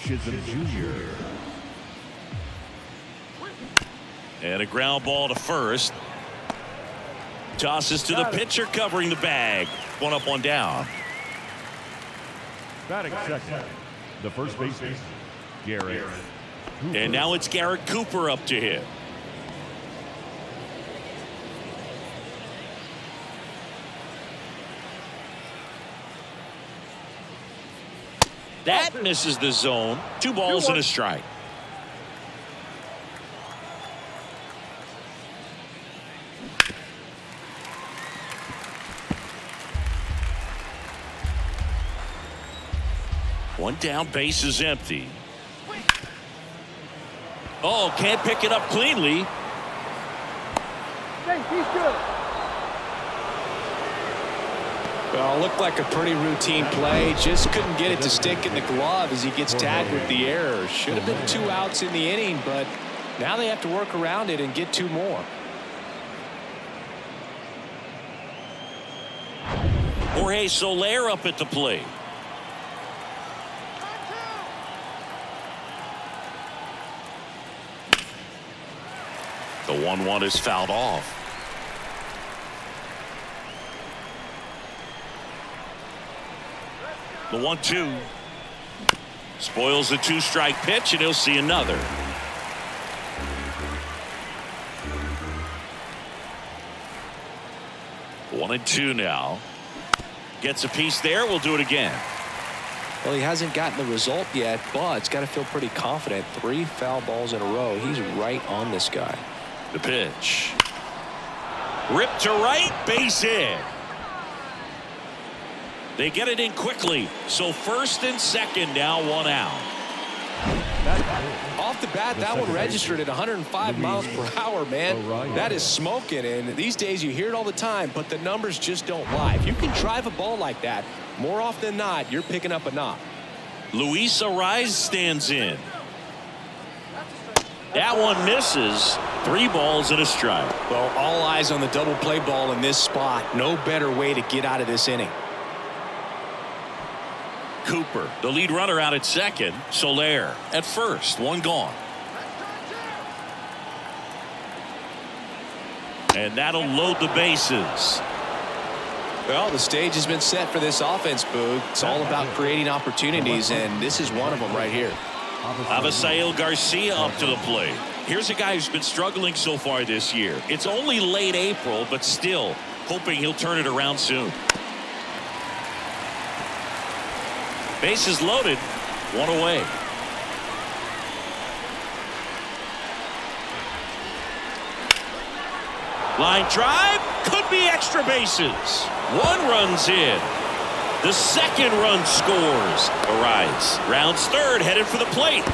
Chisholm Jr. And a ground ball to first. Tosses to the pitcher covering the bag. One up, one down. Batting second, the first baseman, Garrett Cooper. And now it's Garrett Cooper up to hit. That misses the zone. 2 balls and a strike. One down, base is empty. Oh, can't pick it up cleanly. Well, looked like a pretty routine play. Just couldn't get it to stick in the glove as he gets tagged with the error. Should have been 2 outs in the inning, but now they have to work around it and get 2 more. Jorge Soler up at the plate. The 1-1 is fouled off. The 1-2 spoils the 2-strike pitch, and he'll see another. One and 2 now. Gets a piece there. We'll do it again. Well, he hasn't gotten the result yet, but it's got to feel pretty confident. 3 foul balls in a row. He's right on this guy. The pitch. Ripped to right, base hit. They get it in quickly. So first and second, now 1 out. Off the bat, that one registered at 105 miles per hour, man. That is smoking, and these days you hear it all the time, but the numbers just don't lie. If you can drive a ball like that, more often than not, you're picking up a knock. Luis Ariz stands in. That one misses. 3 balls and a strike. Well, all eyes on the double play ball in this spot. No better way to get out of this inning. Cooper, the lead runner, out at second. Soler at first. 1 gone. And that'll load the bases. Well, the stage has been set for this offense, Boog. It's all about creating opportunities, and this is one of them right here. Avisail Garcia up to the plate. Here's a guy who's been struggling so far this year. It's only late April, but still hoping he'll turn it around soon. Bases loaded. 1 away. Line drive. Could be extra bases. 1 run's in. The second run scores. Ariz rounds third, headed for the plate.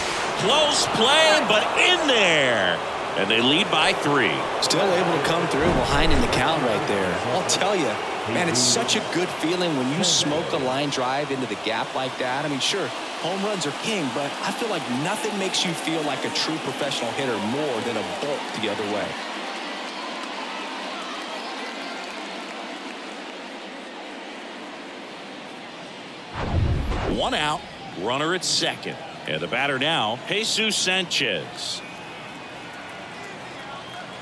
Close play, but in there. And they lead by 3. Still able to come through behind in the count right there. I'll tell you, man, it's such a good feeling when you smoke a line drive into the gap like that. I mean, sure, home runs are king, but I feel like nothing makes you feel like a true professional hitter more than a bolt the other way. One out, runner at second. And the batter now, Jesus Sanchez.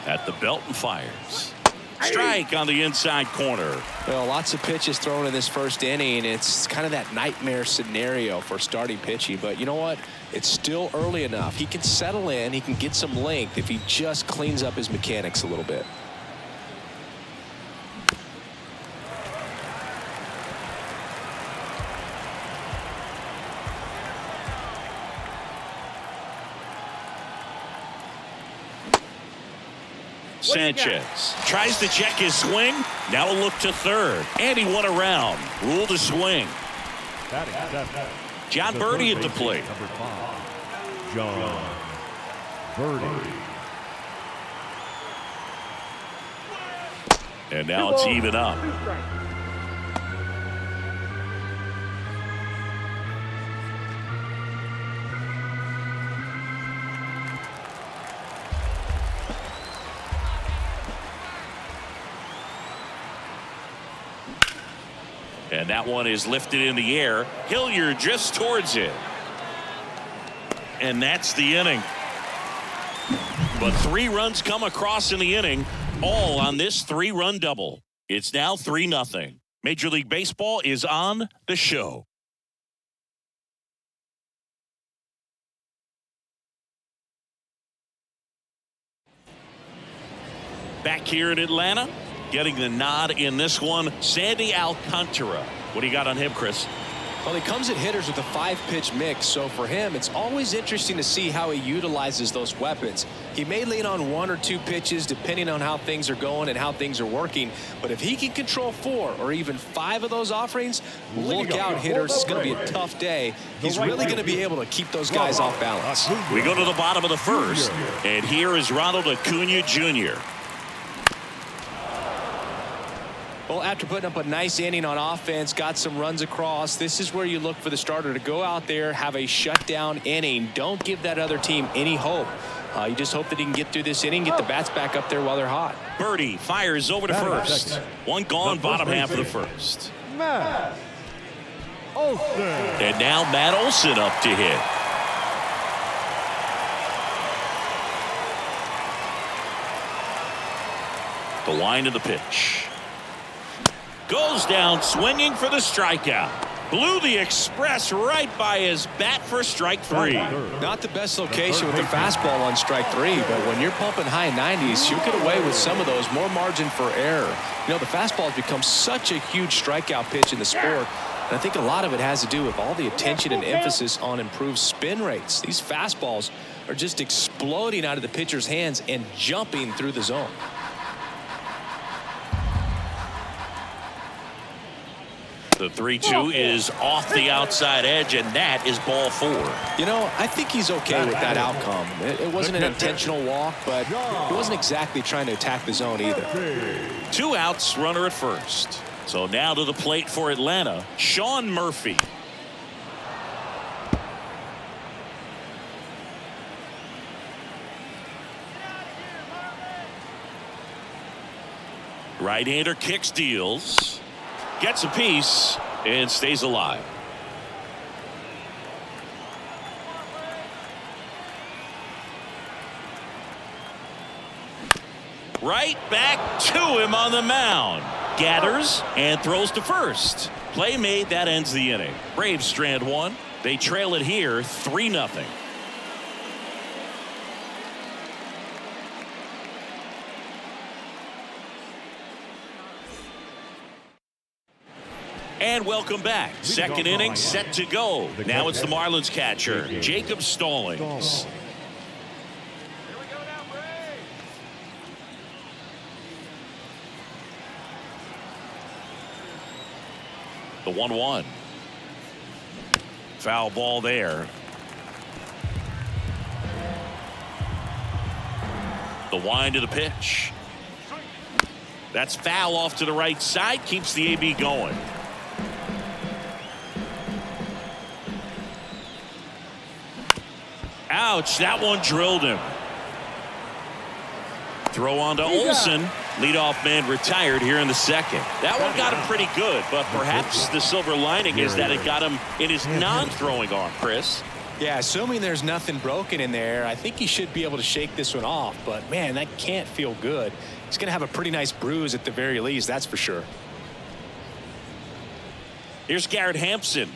At the belt and fires. Strike on the inside corner. Well, lots of pitches thrown in this first inning. It's kind of that nightmare scenario for starting pitching. But you know what? It's still early enough. He can settle in. He can get some length if he just cleans up his mechanics a little bit. Sanchez tries to check his swing. Now a look to third. And he won around. Ruled a swing. John Birdie at the plate. Number 5, John Birdie. And now it's even up. And that one is lifted in the air. Hilliard just towards it. and that's the inning. But 3 runs come across in the inning, all on this 3-run double. It's now 3-0. Major League Baseball is on the show. Back here in Atlanta, getting the nod in this one, Sandy Alcantara. What do you got on him, Chris? Well, he comes at hitters with a 5-pitch mix, so for him, it's always interesting to see how he utilizes those weapons. He may lean on 1 or 2 pitches depending on how things are going and how things are working, but if he can control 4 or even 5 of those offerings, look out, hitters. It's going to be a tough day. He's really going to be able to keep those guys off balance. We go to the bottom of the first, and here is Ronald Acuna Jr. Well, after putting up a nice inning on offense, got some runs across, this is where you look for the starter to go out there, have a shutdown inning. Don't give that other team any hope. You just hope that he can get through this inning, get the bats back up there while they're hot. Birdie fires over to first. One gone, bottom half of the first. Matt Olson. And now Matt Olson up to hit. The wind of the pitch. Goes down swinging for the strikeout. Blew the express right by his bat for strike 3. Not the best location with the fastball on strike 3, but when you're pumping high 90s, you get away with some of those, more margin for error. You know, the fastball has become such a huge strikeout pitch in the sport, and I think a lot of it has to do with all the attention and emphasis on improved spin rates. These fastballs are just exploding out of the pitcher's hands and jumping through the zone. The 3-2 is off the outside edge, and that is ball 4. You know, I think he's okay with that outcome. It wasn't an intentional walk, but he wasn't exactly trying to attack the zone either. 2 outs, runner at first. So now to the plate for Atlanta, Sean Murphy. Right-hander kicks, deals. Gets a piece and stays alive. Right back to him on the mound. Gathers and throws to first. Play made, that ends the inning. Braves strand 1. They trail it here 3-0. And welcome back. Second inning set to go. Now it's the Marlins catcher, Jacob Stallings. The 1-1. Foul ball there. The wind of the pitch. That's foul off to the right side. Keeps the AB going. Ouch, that one drilled him. Throw on to Olson. Leadoff man retired here in the second. That one got him pretty good, but perhaps the silver lining is that it got him in his non-throwing arm, Chris. Yeah, assuming there's nothing broken in there, I think he should be able to shake this one off. But, man, that can't feel good. He's going to have a pretty nice bruise at the very least, that's for sure. Here's Garrett Hampson.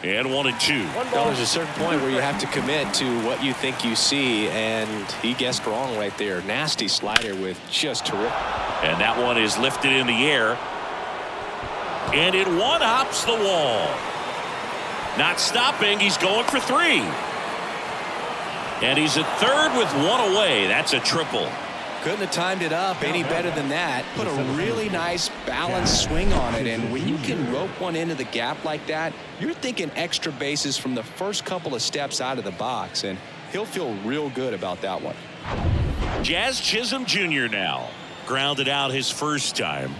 And 1-2. Well, there's a certain point where you have to commit to what you think you see, and he guessed wrong right there. Nasty slider with just terrific. And that one is lifted in the air. And it one-hops the wall. Not stopping. He's going for 3. And he's at third with 1 away. That's a triple. Couldn't have timed it up any better than that. Put a really nice balanced swing on it, and when you can rope one into the gap like that, you're thinking extra bases from the first couple of steps out of the box, and he'll feel real good about that one. Jazz Chisholm Jr. now. Grounded out his first time.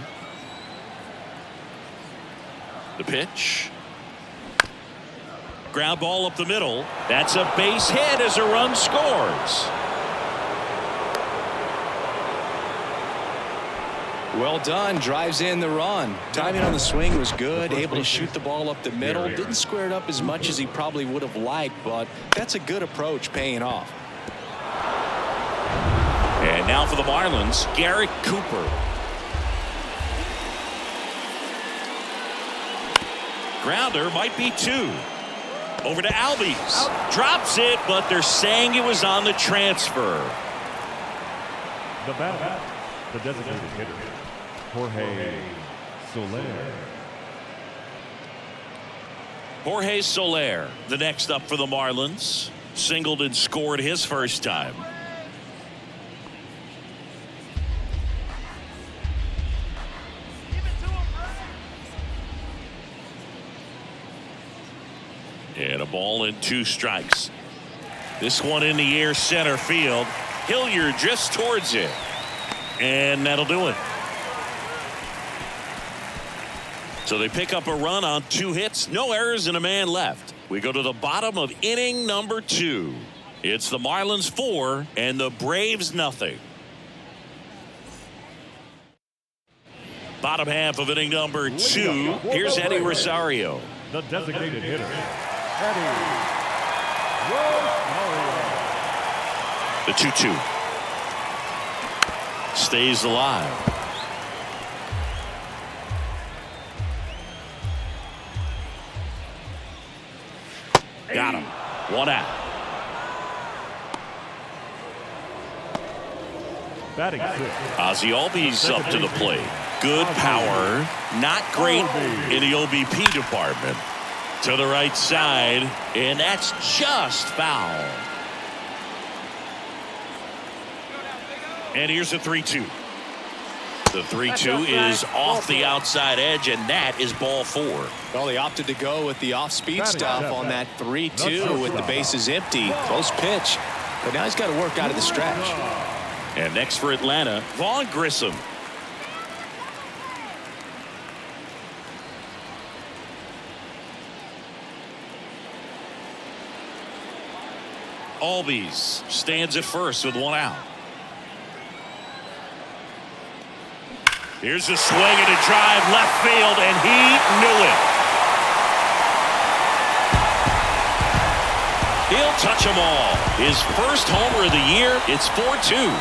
The pitch. Ground ball up the middle. That's a base hit as a run scores. Well done. Drives in the run. Timing on the swing was good. Able to shoot the ball up the middle. Didn't square it up as much as he probably would have liked, but that's a good approach, paying off. And now for the Marlins, Garrett Cooper. Grounder might be 2. Over to Albies. Drops it, but they're saying it was on the transfer. The batter, the designated hitter, Jorge Soler. Jorge Soler, the next up for the Marlins. Singled and scored his first time. And a ball and 2 strikes. This one in the air, center field. Hilliard just towards it. And that'll do it. So they pick up a run on 2 hits, no errors, and a man left. We go to the bottom of inning number 2. It's the Marlins 4 and the Braves nothing. Bottom half of inning number 2. Here's Eddie Rosario. The designated hitter, Eddie Rosario. The 2-2. Stays alive. Got him. 1 out. Batting 6. Ozzie Albies up to the plate. Good power. Not great in the OBP department. To the right side. And that's just foul. And here's a 3-2. The 3-2 is off the outside edge, and that is ball 4. Well, they opted to go with the off-speed stuff on that 3-2 with the bases empty. Close pitch, but now he's got to work out of the stretch. And next for Atlanta, Vaughn Grissom. Albies stands at first with 1 out. Here's a swing and a drive left field, and he knew it. He'll touch them all. His first homer of the year. It's 4-2.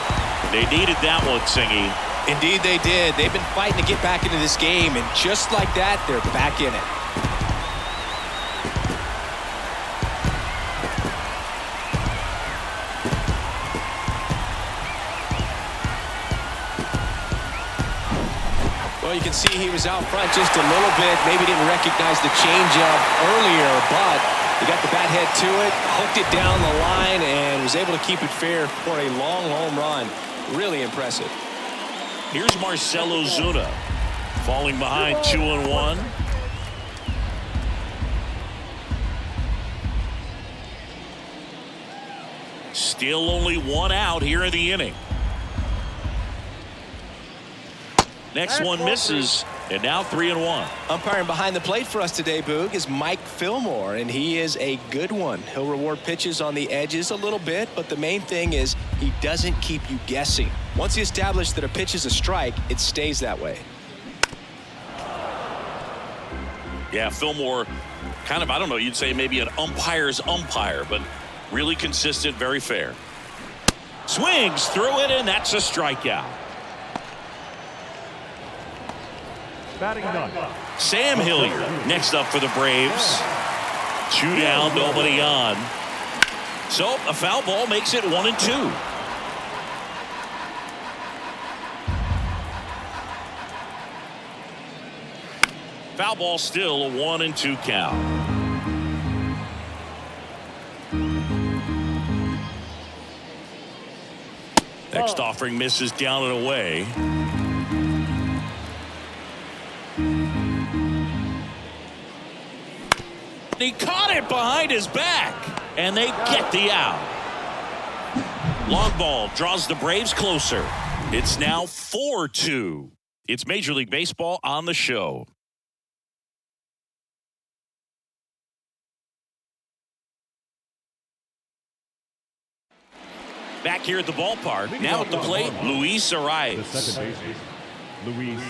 They needed that one, Singy. Indeed they did. They've been fighting to get back into this game, and just like that, they're back in it. Well, you can see he was out front just a little bit. Maybe didn't recognize the changeup earlier, but he got the bat head to it, hooked it down the line, and was able to keep it fair for a long home run. Really impressive. Here's Marcell Ozuna, falling behind 2-1. Still only 1 out here in the inning. Next one misses, and now 3-1. Umpiring behind the plate for us today, Boog, is Mike Fillmore, and he is a good one. He'll reward pitches on the edges a little bit, but the main thing is he doesn't keep you guessing. Once he establishes that a pitch is a strike, it stays that way. Yeah, Fillmore, kind of, I don't know, you'd say maybe an umpire's umpire, but really consistent, very fair. Swings through it, and that's a strikeout. Batting 9. Sam Hilliard next up for the Braves. 2 down, nobody on. So a foul ball makes it 1-2. Foul ball still a 1-2 count. Next offering misses down and away. He caught it behind his back, and they get the out. Long ball draws the Braves closer. It's now 4-2. It's Major League Baseball on the show. Back here at the ballpark, now at the plate, Luis The Arias. second baseman, Luis.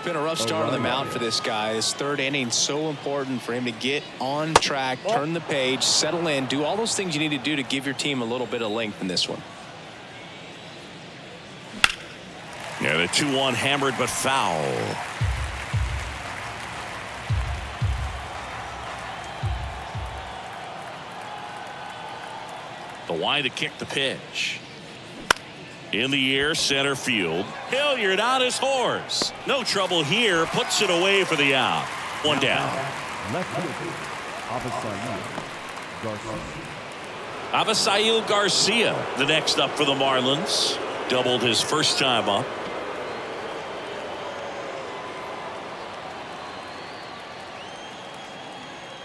Been a rough start on the mound for this guy. His third inning, so important for him to get on track, turn the page, settle in, do all those things you need to do to give your team a little bit of length in this one. Yeah, the 2-1 hammered but foul. The line to kick the pitch. In the air, center field. Hilliard on his horse. No trouble here. Puts it away for the out. One down. Left fielder, Avisail Garcia, the next up for the Marlins. Doubled his first time up.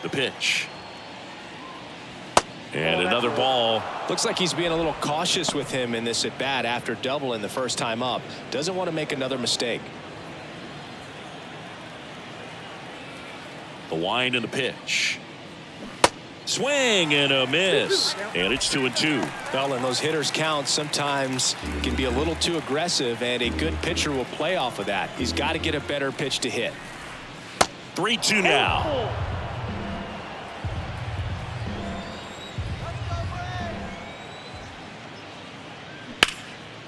The pitch. And another ball. Looks like he's being a little cautious with him in this at bat after doubling the first time up. Doesn't want to make another mistake. The wind and the pitch. Swing and a miss. And it's 2-2. Well, and those hitters count sometimes can be a little too aggressive, and a good pitcher will play off of that. He's got to get a better pitch to hit. 3-2 now.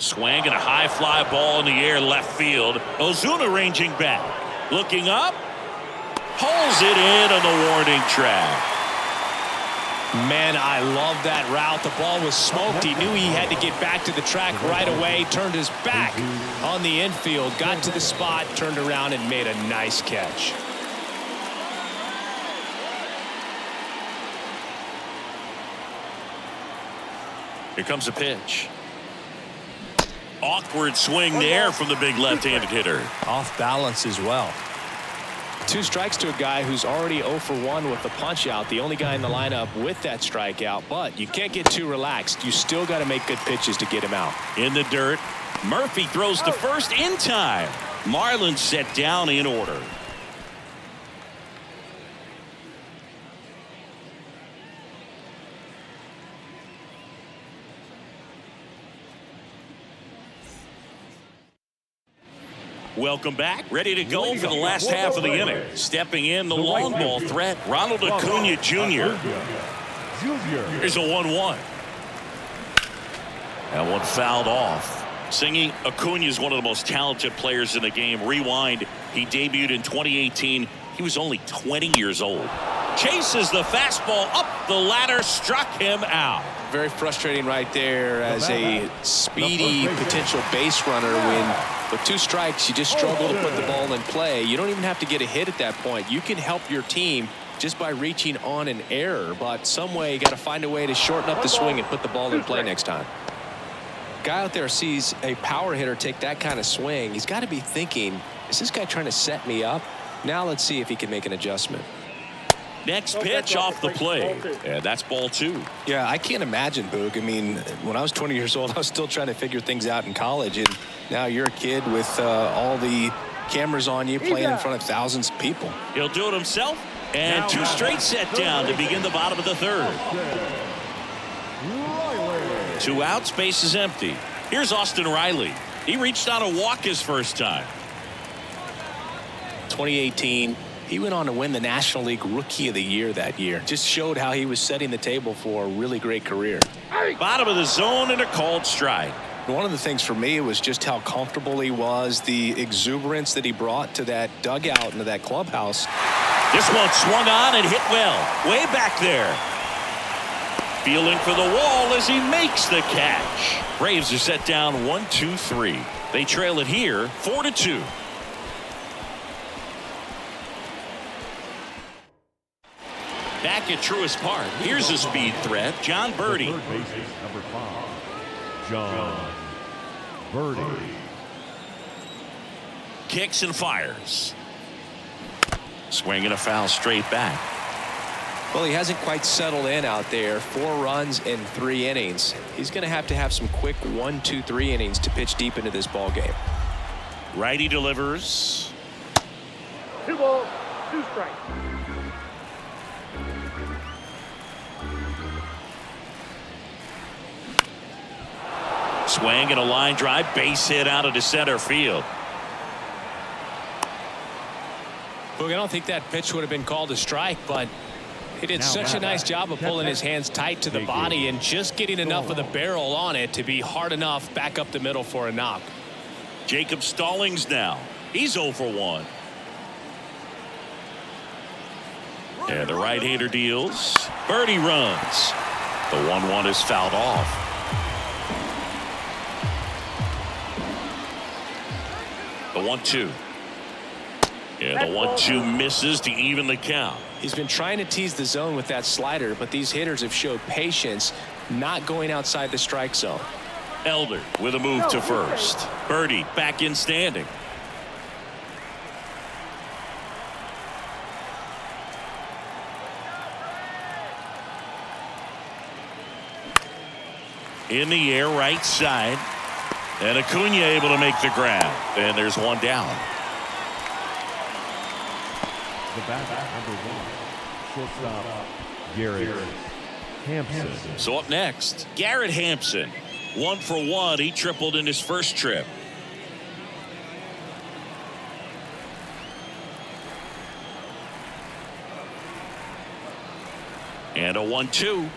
Swing and a high fly ball in the air left field. Ozuna ranging back. Looking up. Pulls it in on the warning track. Man, I love that route. The ball was smoked. He knew he had to get back to the track right away. Turned his back on the infield. Got to the spot. Turned around and made a nice catch. Here comes a pitch. Awkward swing there from the big left-handed hitter. Off balance as well. 2 strikes to a guy who's already 0 for 1 with the punch out. The only guy in the lineup with that strikeout. But you can't get too relaxed. You still got to make good pitches to get him out. In the dirt. Murphy throws to first in time. Marlins set down in order. Welcome back. Ready to go for the last half of the inning. Stepping in, the long ball threat, Ronald Acuna Jr. Here's a 1-1. That one fouled off. Singing, Acuna is one of the most talented players in the game. Rewind, he debuted in 2018. He was only 20 years old. Chases the fastball up the ladder, struck him out. Very frustrating right there as a speedy potential base runner when with 2 strikes you just struggle to put the ball in play. You don't even have to get a hit at that point. You can help your team just by reaching on an error, but some way you got to find a way to shorten up the swing and put the ball in play next time. Guy out there sees a power hitter take that kind of swing. He's got to be thinking, is this guy trying to set me up? Now let's see if he can make an adjustment. Next pitch off the plate. And that's ball 2. Yeah, I can't imagine, Boog. I mean, when I was 20 years old, I was still trying to figure things out in college. And now you're a kid with all the cameras on you playing in front of thousands of people. He'll do it himself. And 2 straight set down to begin the bottom of the 3rd. 2 outs, base is empty. Here's Austin Riley. He reached on a walk his first time. 2018. He went on to win the National League Rookie of the Year that year. Just showed how he was setting the table for a really great career. Bottom of the zone and a called strike. One of the things for me was just how comfortable he was, the exuberance that he brought to that dugout and to that clubhouse. This one swung on and hit well. Way back there. Feeling for the wall as he makes the catch. Braves are set down 1-2-3. They trail it here 4-2. Back at Truist Park, here's a speed threat, John Birdie. Third baseman, number 5, John Birdie. Kicks and fires. Swinging a foul straight back. Well, he hasn't quite settled in out there. 4 runs in 3 innings. He's going to have some quick 1, 2, 3 innings to pitch deep into this ball game. Righty delivers. 2 balls, 2 strikes. Swing and a line drive, base hit out into center field. Look, I don't think that pitch would have been called a strike, but he did such a nice job of pulling his hands tight to the body and just getting enough of the barrel on it to be hard enough back up the middle for a knock. Jacob Stallings now. He's 0 for 1. And the right-hander deals. Birdie runs. The 1-1 is fouled off. The 1-2. And the 1-2 misses to even the count. He's been trying to tease the zone with that slider, but these hitters have showed patience, not going outside the strike zone. Elder with a move to first. Birdie back in standing. In the air, right side. And Acuna able to make the grab. And there's one down. The batter, number 1, shortstop Garrett Hampson. So up next, Garrett Hampson. 1 for 1. He tripled in his first trip. And a 1-2.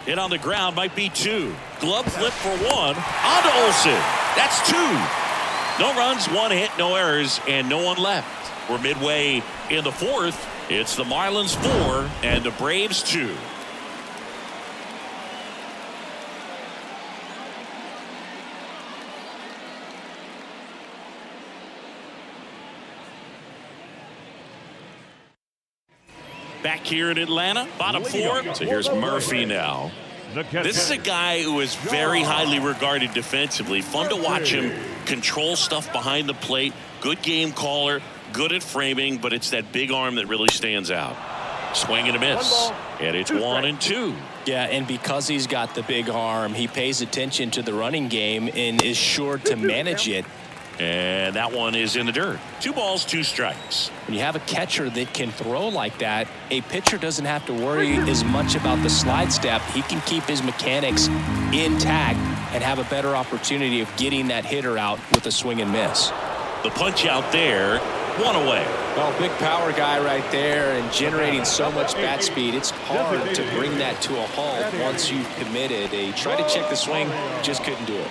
Hit on the ground, might be 2. Glove flip for 1. On to Olsen. That's 2. No runs, 1 hit, no errors, and no one left. We're midway in the 4th. It's the Marlins 4 and the Braves 2. Back here in Atlanta, bottom 4. So here's Murphy now. This is a guy who is very highly regarded defensively. Fun to watch him control stuff behind the plate. Good game caller, good at framing, but it's that big arm that really stands out. Swing and a miss. And it's 1-2. Yeah, and because he's got the big arm, he pays attention to the running game and is sure to manage it. And that one is in the dirt. 2 balls, 2 strikes. When you have a catcher that can throw like that, a pitcher doesn't have to worry as much about the slide step. He can keep his mechanics intact and have a better opportunity of getting that hitter out with a swing and miss. The punch out there, 1 away. Well, big power guy right there and generating so much bat speed. It's hard to bring that to a halt once you've committed. They tried to check the swing, just couldn't do it.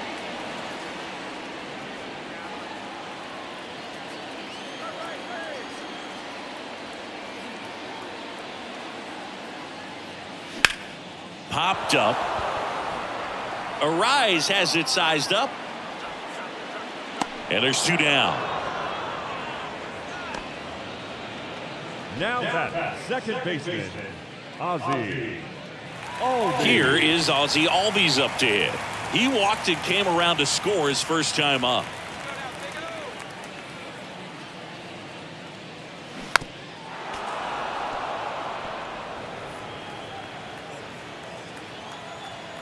Popped up. Arise has it sized up. And there's 2 down. Now that second baseman, Ozzie. Here is Ozzie Albies up to hit. He walked and came around to score his first time up.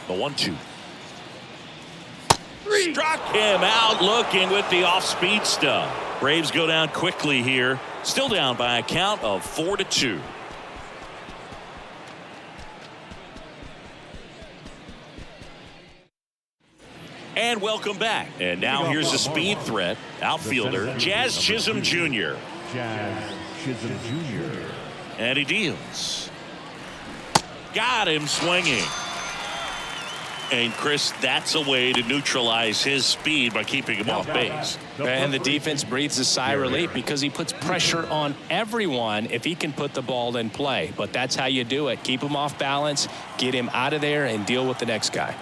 The 1-2. Struck him out looking with the off-speed stuff. Braves go down quickly here. Still down by a count of 4-2. And welcome back. And now here's a speed threat. Outfielder Jazz Chisholm Jr. Jazz Chisholm Jr. And he deals. Got him swinging. And Chris, that's a way to neutralize his speed by keeping him off base. And the defense breathes a sigh of relief because he puts pressure on everyone if he can put the ball in play. But that's how you do it. Keep him off balance, get him out of there, and deal with the next guy.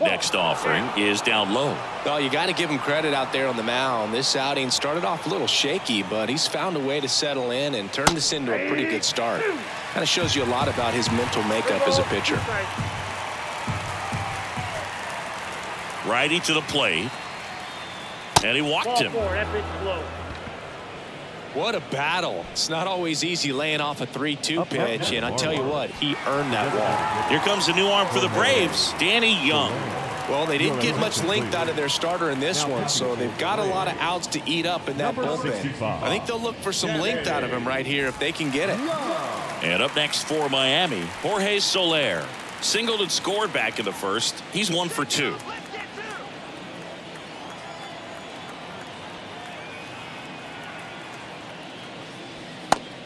Next offering is down low. Well, you got to give him credit out there on the mound. This outing started off a little shaky, but he's found a way to settle in and turn this into a pretty good start. Kind of shows you a lot about his mental makeup as a pitcher. Righty to the plate. And he walked him. What a battle. It's not always easy laying off a 3-2 pitch, and I tell you what, he earned that ball. Here comes a new arm for the Braves, Danny Young. Well, they didn't get much length out of their starter in this one, so they've got a lot of outs to eat up in that bullpen. I think they'll look for some length out of him right here if they can get it. And up next for Miami, Jorge Soler. Singled and scored back in the first. He's 1 for 2.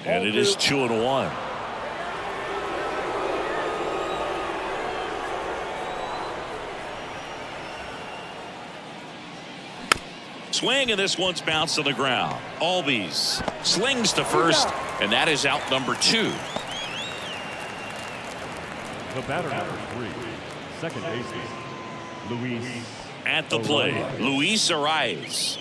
And it is 2-1. Swing, and this one's bounced to the ground. Albies slings to first, and that is out number 2. The batter number 3, second baseman, Luis. At the plate, Luis Arias.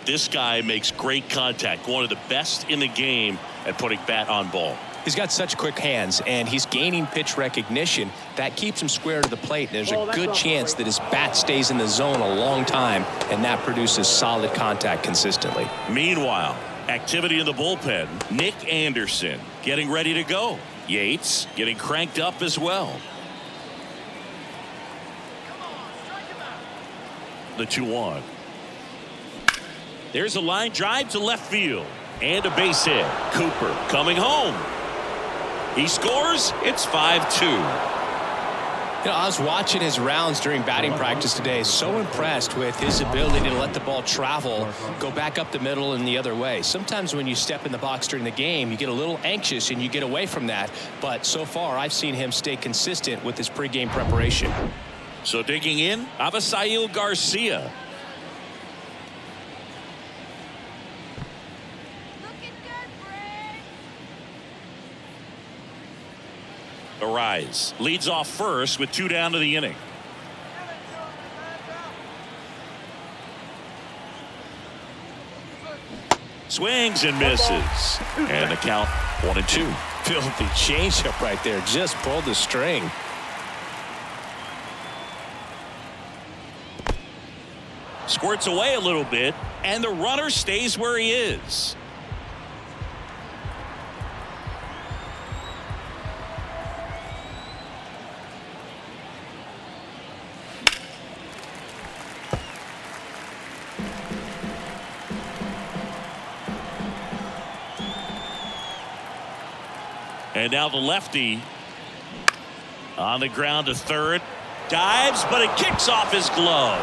This guy makes great contact. One of the best in the game at putting bat on ball. He's got such quick hands, and he's gaining pitch recognition. That keeps him square to the plate. There's a good chance that his bat stays in the zone a long time, and that produces solid contact consistently. Meanwhile, activity in the bullpen. Nick Anderson getting ready to go. Yates getting cranked up as well. The 2-1. There's a line drive to left field. And a base hit. Cooper coming home. He scores. It's 5-2. You know, I was watching his rounds during batting practice today. So impressed with his ability to let the ball travel, go back up the middle and the other way. Sometimes when you step in the box during the game, you get a little anxious and you get away from that. But so far, I've seen him stay consistent with his pregame preparation. So digging in, Avisail Garcia. Arise leads off first with 2 down to the inning. Swings and misses, and the count 1-2. Filthy changeup right there, just pulled the string. Squirts away a little bit, and the runner stays where he is. And now the lefty on the ground to third. Dives, but it kicks off his glove.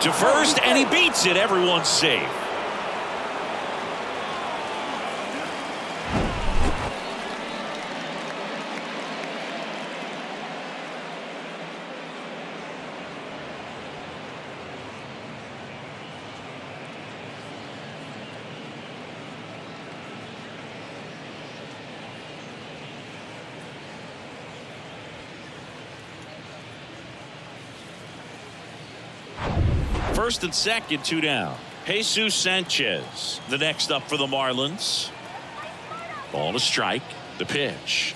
To first, and he beats it. Everyone's safe. First and second, 2 down. Jesus Sanchez, the next up for the Marlins. Ball to strike. The pitch.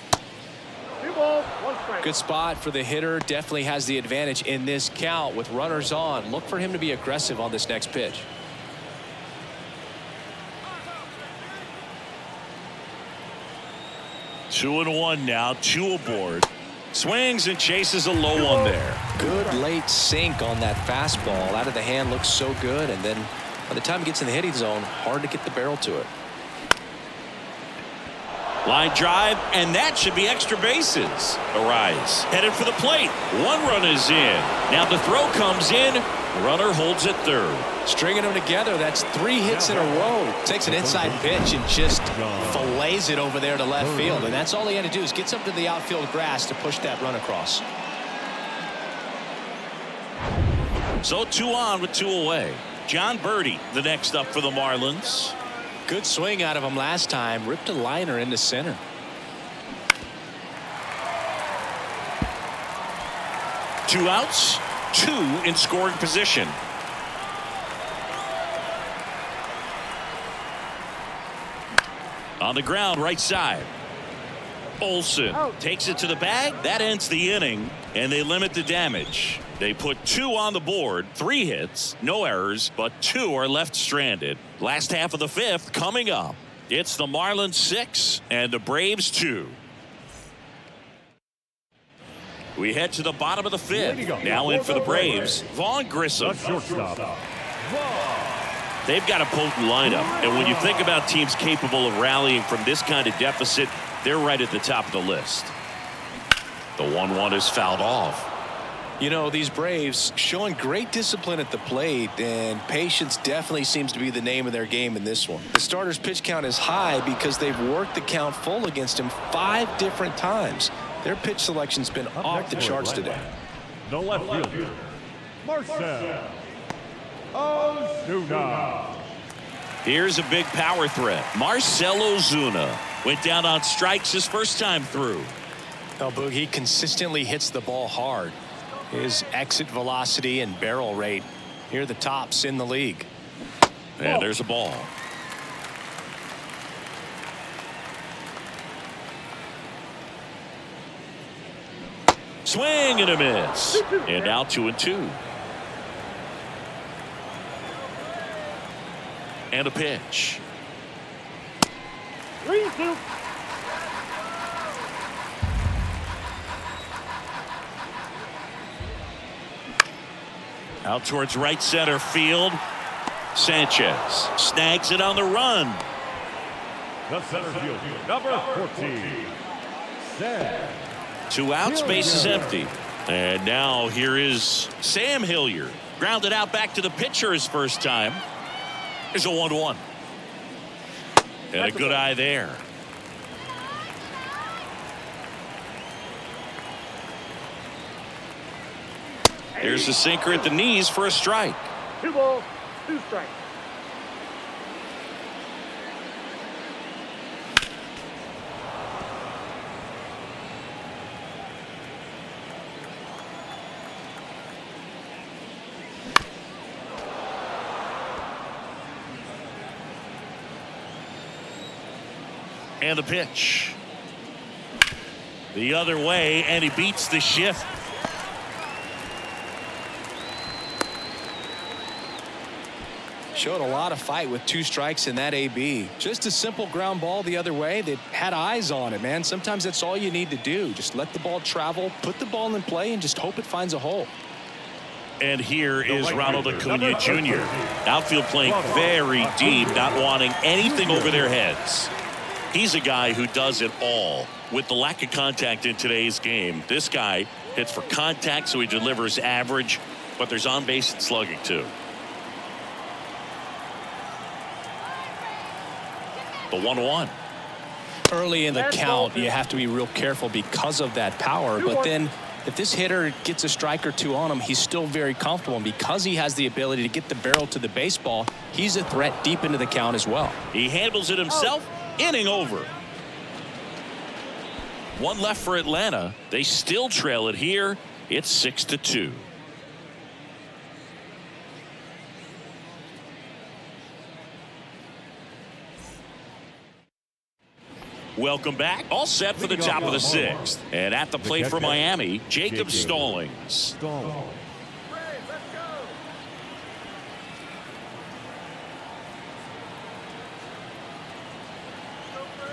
2 balls, 1 strike. Good spot for the hitter. Definitely has the advantage in this count with runners on. Look for him to be aggressive on this next pitch. Two and one now, 2 aboard. Swings and chases a low one there. Good late sink on that fastball. Out of the hand, looks so good, and then by the time it gets in the hitting zone, hard to get the barrel to it. Line drive, and that should be extra bases. Arise headed for the plate. 1 run is in. Now the throw comes in. Runner holds at third. Stringing them together, that's 3 hits in a row. Takes an inside pitch and just fillets it over there to left field. And that's all he had to do is get something to the outfield grass to push that run across. So 2 on with 2 away. John Birdie, the next up for the Marlins. Good swing out of him last time. Ripped a liner into center. Two outs, 2 in scoring position. On the ground, right side. Olsen takes it to the bag. That ends the inning, and they limit the damage. They put 2 on the board, 3 hits, no errors, but 2 are left stranded. Last half of the 5th coming up. It's the Marlins 6 and the Braves 2. We head to the bottom of the 5th. Now in for the Braves, Vaughn Grissom. Shortstop. They've got a potent lineup, and when you think about teams capable of rallying from this kind of deficit, they're right at the top of the list. The 1-1 is fouled off. You know, these Braves showing great discipline at the plate, and patience definitely seems to be the name of their game in this one. The starter's pitch count is high because they've worked the count full against him 5 different times. Their pitch selection's been off the charts today. The left fielder, Marcell Ozuna. Here's a big power threat. Marcell Ozuna went down on strikes his first time through. Oh, Boog, he consistently hits the ball hard. His exit velocity and barrel rate near the tops in the league. And there's a ball. Swing and a miss. And now 2-2. And a pitch. 3-2. Out towards right center field. Sanchez snags it on the run. The center fielder, number 14, Sam. 2 outs, base is empty. And now here is Sam Hilliard. Grounded out back to the pitcher his first time. There's a 1-1. And a good eye there. There's a sinker at the knees for a strike. 2 balls, 2 strikes. And the pitch. The other way, and he beats the shift. Showed a lot of fight with 2 strikes in that AB. Just a simple ground ball the other way that had eyes on it, man. Sometimes that's all you need to do. Just let the ball travel, put the ball in play, and just hope it finds a hole. And here is Ronald Acuna Jr. Outfield playing very deep, not wanting anything over their heads. He's a guy who does it all. With the lack of contact in today's game, this guy hits for contact, so he delivers average, but there's on base and slugging too. The 1-1. Early in the count, you have to be real careful because of that power. But then if this hitter gets a strike or 2 on him, he's still very comfortable. And because he has the ability to get the barrel to the baseball, he's a threat deep into the count as well. He handles it himself. Inning over. 1 left for Atlanta. They still trail it here. It's 6-2. Welcome back. All set for the top of the 6th. And at the plate for Miami, Jacob Stallings.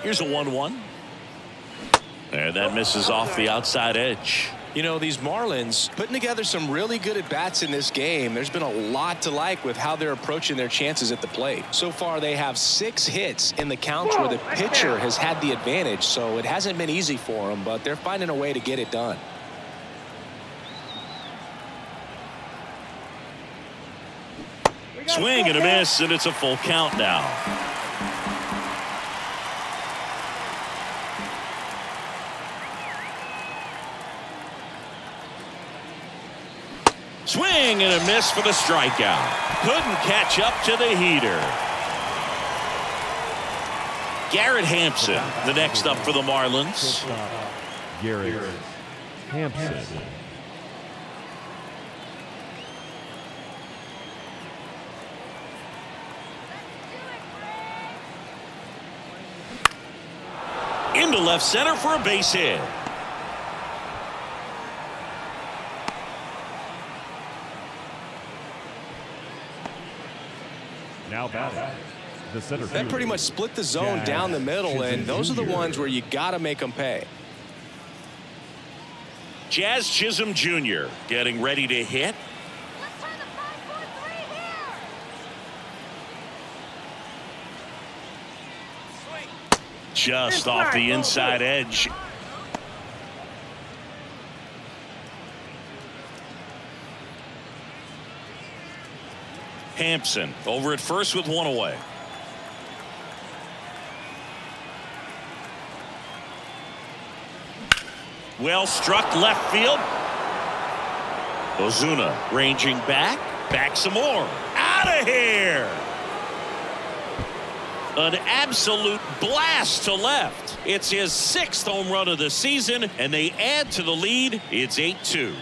Here's a 1-1. And that misses off the outside edge. You know, these Marlins putting together some really good at-bats in this game. There's been a lot to like with how they're approaching their chances at the plate. So far, they have 6 hits in the counts where the pitcher has had the advantage, so it hasn't been easy for them, but they're finding a way to get it done. Swing and a miss, and it's a full count now. Swing and a miss for the strikeout. Couldn't catch up to the heater. Garrett Hampson, the next up for the Marlins. Garrett Hampson. Into left center for a base hit. Now batting, the center That pretty much split the zone down the middle, and those are the ones where you got to make them pay. Jazz Chisholm Jr. getting ready to hit. Just off the inside edge. Hampson over at first with one away. Well struck left field. Ozuna ranging back some more. Out of here. An absolute blast to left. It's his 6th home run of the season, and they add to the lead. It's 8-2.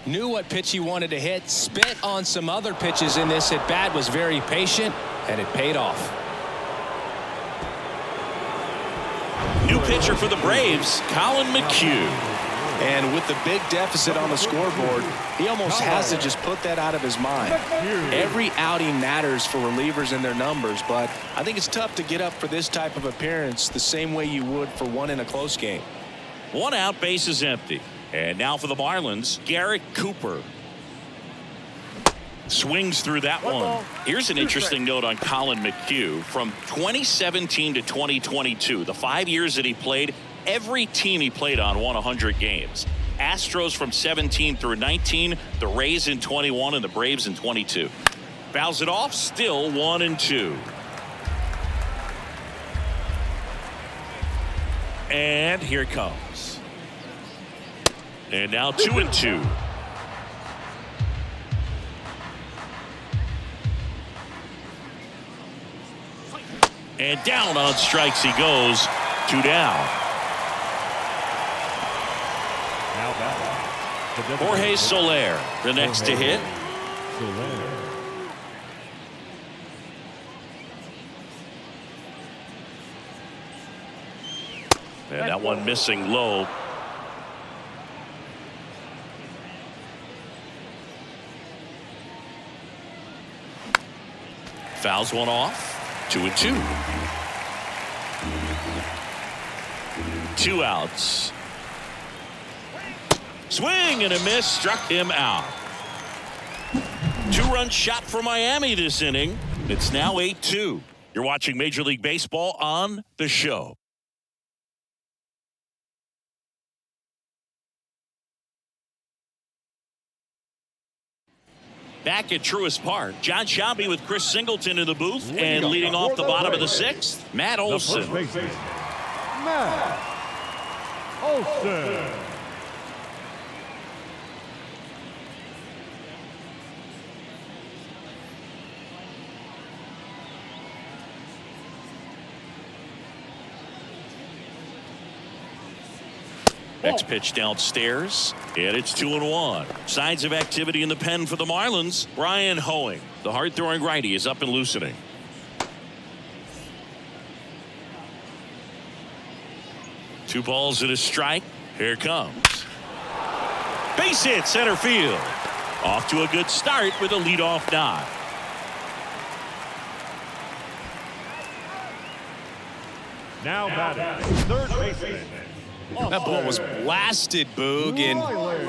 Knew what pitch he wanted to hit, spit on some other pitches in this at bat, was very patient, and it paid off. New pitcher for the Braves, Colin McHugh. And with the big deficit on the scoreboard, he almost has to just put that out of his mind. Every outing matters for relievers and their numbers, but I think it's tough to get up for this type of appearance the same way you would for one in a close game. 1 out, base is empty. And now for the Marlins, Garrett Cooper. Swings through that one. Here's an interesting note on Colin McHugh. From 2017 to 2022, the 5 years that he played, every team he played on won 100 games. Astros from 17 through 19, the Rays in 21, and the Braves in 22. Fouls it off, still 1-2. And here it comes. And now 2-2. And down on strikes he goes. 2 down. Jorge Soler, the next to hit. And that one missing low. Fouls one off. 2-2. 2 outs. Swing and a miss, struck him out. 2-run shot for Miami this inning. It's now 8-2. You're watching Major League Baseball on The Show. Back at Truist Park, John Shelby with Chris Singleton in the booth, and leading off the bottom of the 6th, Matt Olson. Matt Olson. Next pitch downstairs, and it's 2-1. Signs of activity in the pen for the Marlins. Brian Hoeing, the hard-throwing righty, is up and loosening. Two balls and a strike. Here it comes. Base hit center field. Off to a good start with a leadoff nod. Now batting, third baseman. That ball was blasted, Boog, and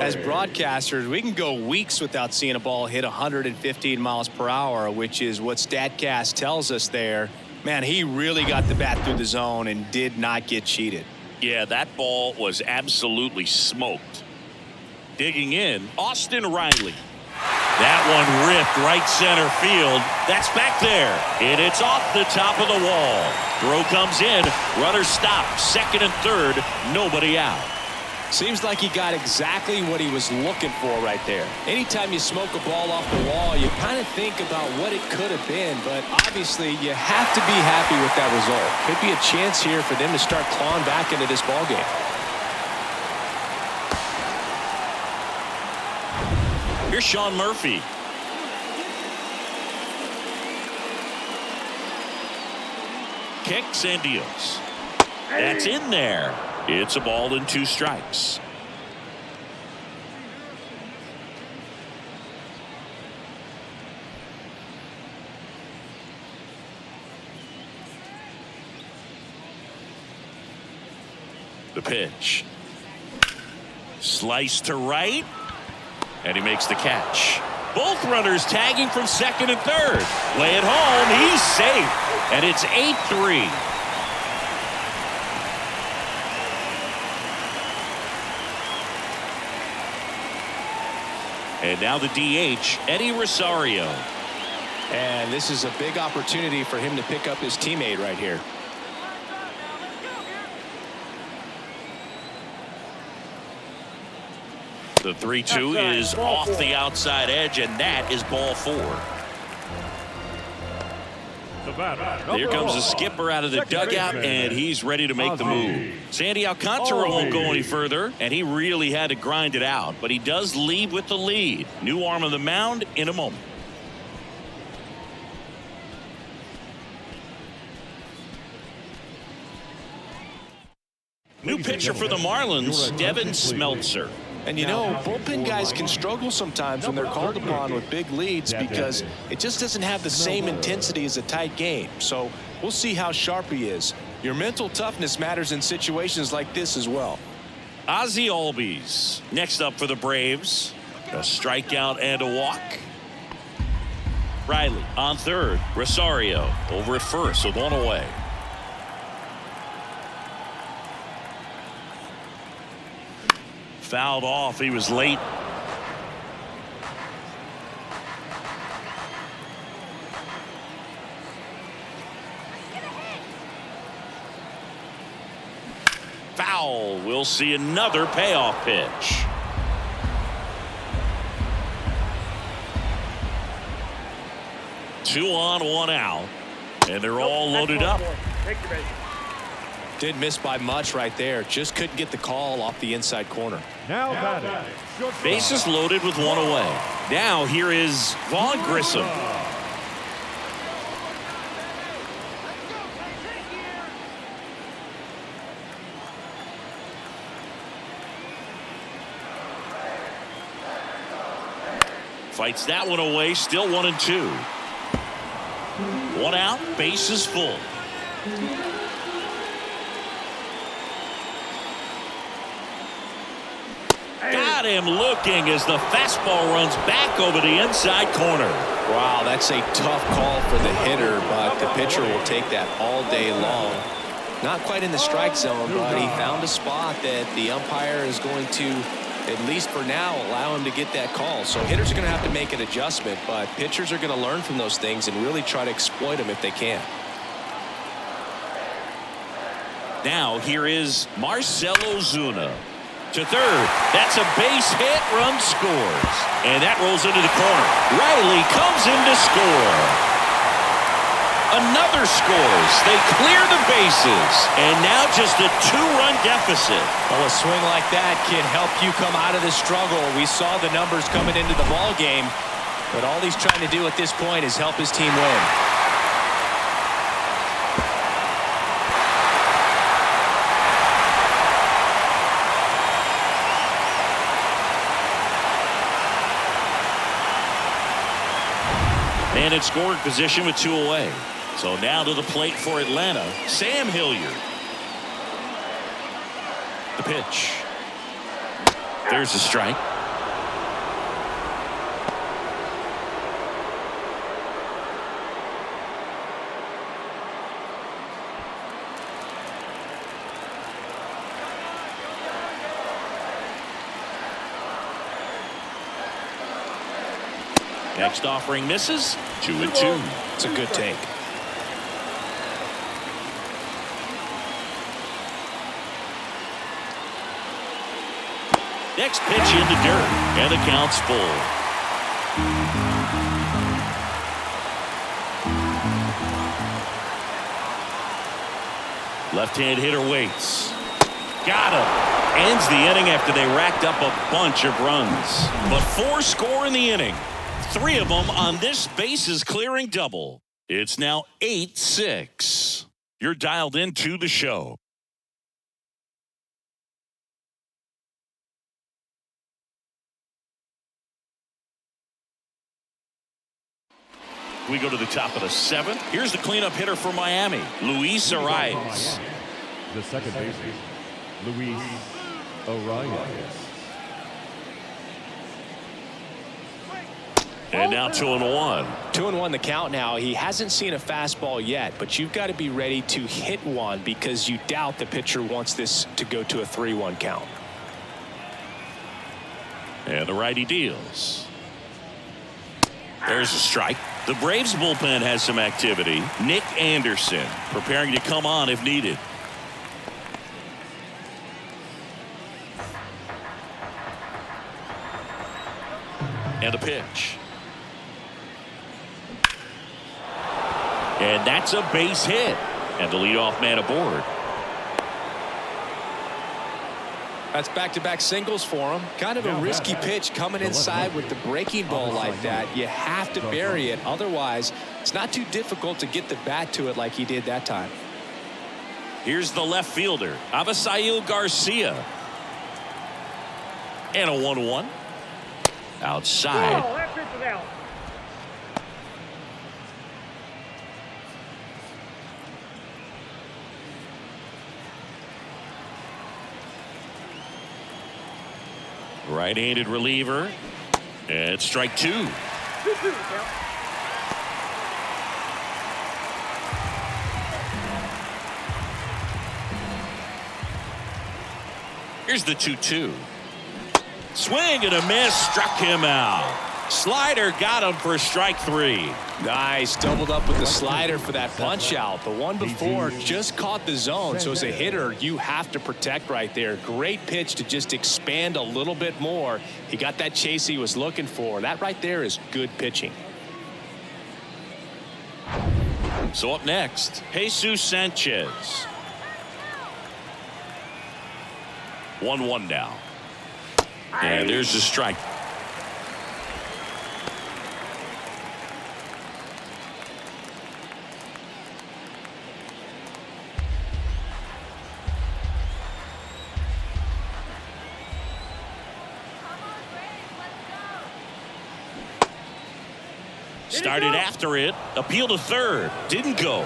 as broadcasters, we can go weeks without seeing a ball hit 115 miles per hour, which is what StatCast tells us there. Man, he really got the bat through the zone and did not get cheated. Yeah, that ball was absolutely smoked. Digging in, Austin Riley. That one ripped right center field. That's back there, and it's off the top of the wall. Throw comes in, runner stopped, second and third, nobody out. Seems like he got exactly what he was looking for right there. Anytime you smoke a ball off the wall, you kind of think about what it could have been, but obviously you have to be happy with that result. Could be a chance here for them to start clawing back into this ball game. Here's Sean Murphy. Kicks and deals. That's in there. It's a ball and 2 strikes. The pitch. Slice to right. And he makes the catch. Both runners tagging from second and third. Play it home. He's safe. And it's 8-3. And now the DH, Eddie Rosario. And this is a big opportunity for him to pick up his teammate right here. The 3-2 is off the outside edge, and that is ball 4. Here comes the skipper out of the dugout, and he's ready to make the move. Sandy Alcantara won't go any further, and he really had to grind it out, but he does leave with the lead. New arm on the mound in a moment. New pitcher for the Marlins, Devin Smeltzer. And you know, bullpen guys can struggle sometimes when they're called upon with big leads because it just doesn't have the same intensity as a tight game. So we'll see how sharp he is. Your mental toughness matters in situations like this as well. Ozzie Albies next up for the Braves. A strikeout and a walk. Riley on third. Rosario over at first with one away. Fouled off. He was late. Foul. We'll see another payoff pitch. Two on, one out, and they're all loaded up. Didn't miss by much right there. Just couldn't get the call off the inside corner. Now batting. Bases loaded with one away. Now here is Vaughn Grissom. Fights that one away. Still 1-2. One out. Bases full. Got him looking as the fastball runs back over the inside corner. Wow, that's a tough call for the hitter, but the pitcher will take that all day long. Not quite in the strike zone, but he found a spot that the umpire is going to, at least for now, allow him to get that call. So hitters are going to have to make an adjustment, but pitchers are going to learn from those things and really try to exploit them if they can. Now here is Marcell Ozuna. To third. That's a base hit. Run scores. And that rolls into the corner. Riley comes in to score. Another scores. They clear the bases. And now just a 2-run deficit. Well, a swing like that can help you come out of the struggle. We saw the numbers coming into the ball game, but all he's trying to do at this point is help his team win. And in scoring position with 2 away. So now to the plate for Atlanta, Sam Hilliard. The pitch. There's a strike. Next offering misses. 2-2. It's a good take. Next pitch into dirt, and the count's full. Left-hand hitter waits. Got him. Ends the inning after they racked up a bunch of runs. But 4 score in the inning. 3 of them on this bases clearing double. It's now 8-6. You're dialed into the show. We go to the top of the 7th. Here's the cleanup hitter for Miami, Luis Arias. The second baseman, Luis Arias. And now 2-1. 2-1 the count now. He hasn't seen a fastball yet, but you've got to be ready to hit one because you doubt the pitcher wants this to go to a 3-1 count. And the righty deals. There's a strike. The Braves bullpen has some activity. Nick Anderson preparing to come on if needed. And a pitch. And that's a base hit. And the leadoff man aboard. That's back-to-back singles for him. Kind of a risky pitch coming inside with the breaking ball like that. You have to bury it. Otherwise, it's not too difficult to get the bat to it like he did that time. Here's the left fielder, Avisail Garcia. And a 1-1. Outside. Oh, that pitch is out. Right-handed reliever. And strike 2. 2-2 count. Here's the 2-2. Swing and a miss, struck him out. Slider got him for strike 3. Nice, doubled up with the slider for that punch out. The one before just caught the zone, so as a hitter you have to protect right there. Great pitch to just expand a little bit more. He got that chase he was looking for. That right there is good pitching. So up next, Jesus Sanchez. 1-1 now. And there's the strike. Started after it. Appeal to third. Didn't go.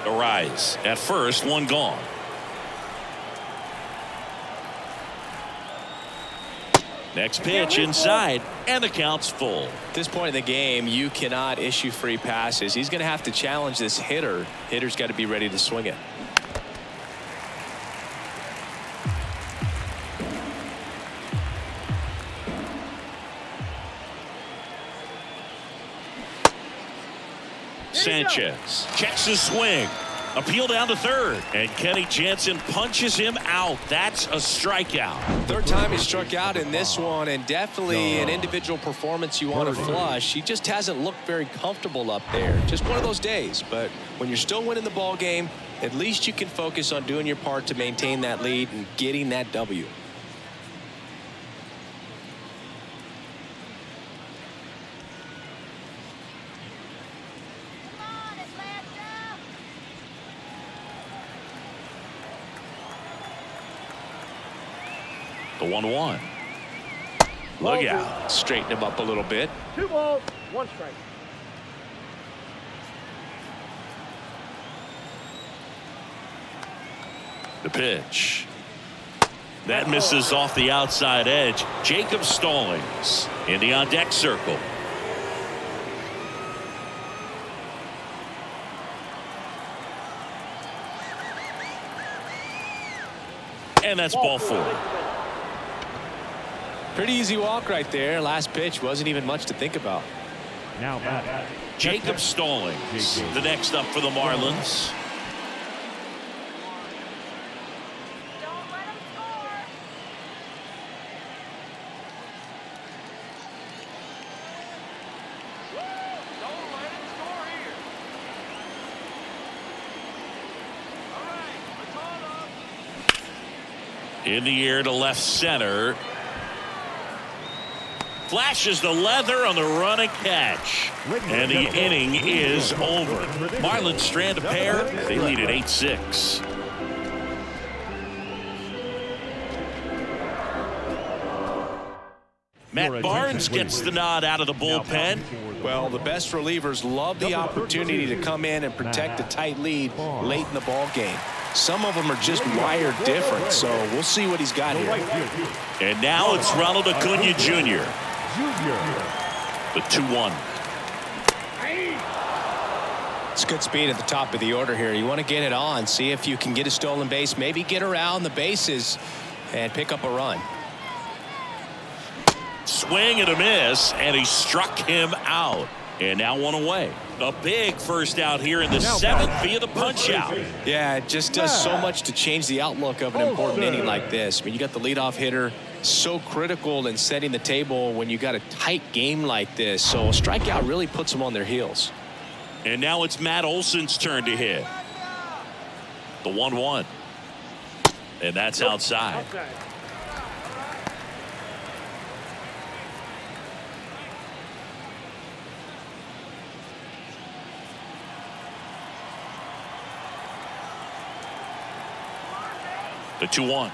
Arise at first. One gone. Next pitch inside, and the count's full. At this point in the game, you cannot issue free passes. He's going to have to challenge this hitter. Hitter's got to be ready to swing it. Sanchez checks his swing. Appeal down to third, and Kenny Jansen punches him out. That's a strikeout. Third time he struck out in this one, and definitely an individual performance you want to flush. He just hasn't looked very comfortable up there. Just one of those days. But when you're still winning the ball game, at least you can focus on doing your part to maintain that lead and getting that W. The 1-1. Look out. Straighten him up a little bit. 2 balls, 1 strike. The pitch. That misses off the outside edge. Jacob Stallings in the on-deck circle. And that's ball 4. Pretty easy walk right there. Last pitch wasn't even much to think about. Now back. Jacob Stallings, the next up for the Marlins. Don't let him score. Don't let him score here. All right, let's hold up. In the air to left center. Flashes the leather on the run and catch. And the inning is over. Marlins strand a pair. They lead at 8-6. Matt Barnes gets the nod out of the bullpen. Well, the best relievers love the opportunity to come in and protect a tight lead late in the ball game. Some of them are just wired different, so we'll see what he's got here. And now it's Ronald Acuna Jr. The 2-1. It's good speed at the top of the order here. You want to get it on, see if you can get a stolen base, maybe get around the bases and pick up a run. Swing and a miss, and he struck him out. And now one away. A big first out here in the seventh via the punch out. Yeah, it just does so much to change the outlook of an important inning like this. I mean, you got the leadoff hitter, so critical in setting the table when you got a tight game like this. So a strikeout really puts them on their heels. And now it's Matt Olson's turn to hit. The 1-1. And that's outside. The 2-1.